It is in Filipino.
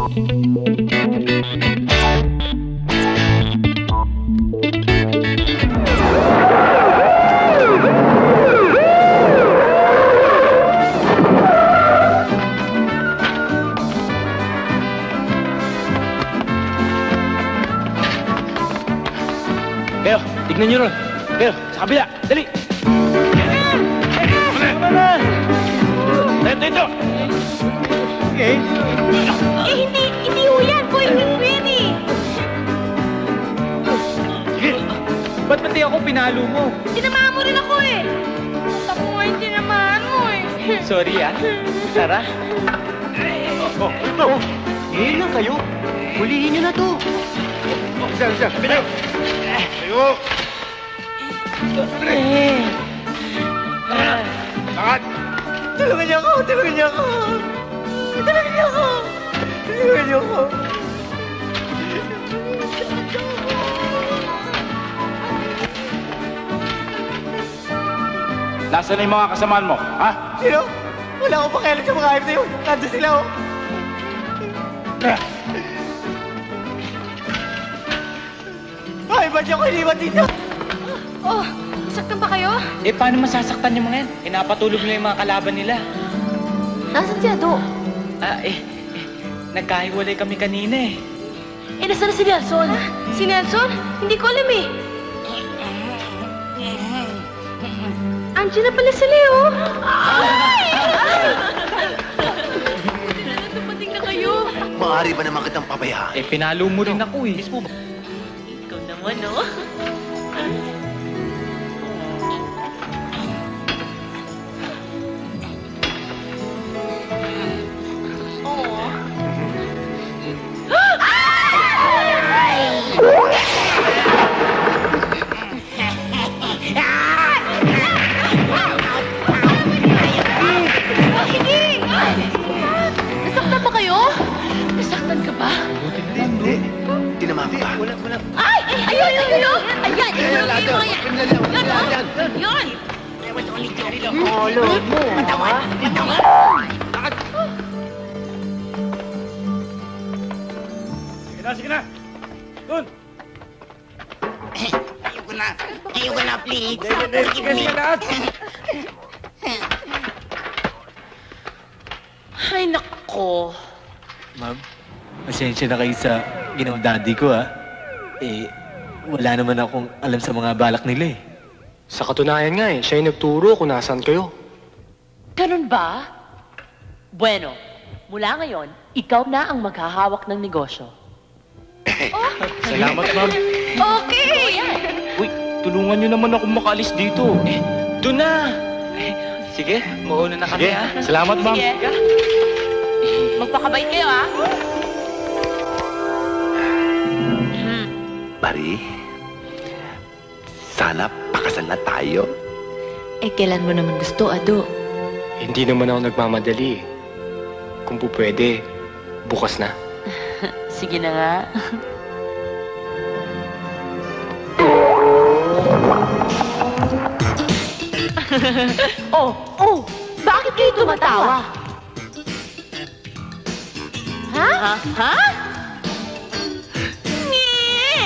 Pero, tignan nyo ron. Pero, sa kabila. Dali. Ito. Okay. Hindi ho yan. Pointing ko yan eh. Sige. Ba't pati ako pinalo mo? Tinamaan mo rin ako eh. Ako nga yung tinamaan mo eh. Sorry Tara. Ngayon lang kayo. Hulihin nyo na to. Isa. Tayo. Lakad. Tulungan niyo ako. Nasaan na yung mga kasamaan mo, ha? Sino? Wala akong pakialam sa mga ayos na yun. Nandun sila, oh. Ay, ba't niyo ako iniwan dito? Oh, saktan ba kayo? Paano masasaktan yung mga yan? Napatulog na yung mga kalaban nila. Nasaan si Ado? Nagkahiwalay kami kanina eh. Nasaan na si Nelson? Si Nelson? Hindi ko alam eh. Andiyan na pala si Leo. Dumating na kayo. Maaari ba naman kitang pabayaan? Pinalo mo rin ako eh. Ikaw naman, no? Nasaktan ba kayo? Nasaktan ka ba? Hindi. Tinamaan ka. Wala. Ay! Ayun! Ayan! Yan! Olo mo, ha? Sige na. Doon. Ayoko na, please. Sige na. Ay, nako. Ma'am, pasensya na kayo sa ginawang daddy ko, ha? Wala naman akong alam sa mga balak nila, eh. Sa katunayan nga siya yung nagturo kung nasaan kayo. Ganun ba? Bueno, mula ngayon, ikaw na ang maghahawak ng negosyo. Salamat, ma'am. Okay! Uy, tulungan nyo naman ako makaalis dito. Doon na. Sige, mauna na kami, ha? Salamat, ma'am. Sige. Magpakabait kayo, ha? Marie, sana pakasal na tayo. Kailan mo naman gusto, Ado? Hindi naman ako nagmamadali. Kung po pwede, bukas na. Sige na nga. Bakit kayo tumatawa? Ha? Ha? Nye!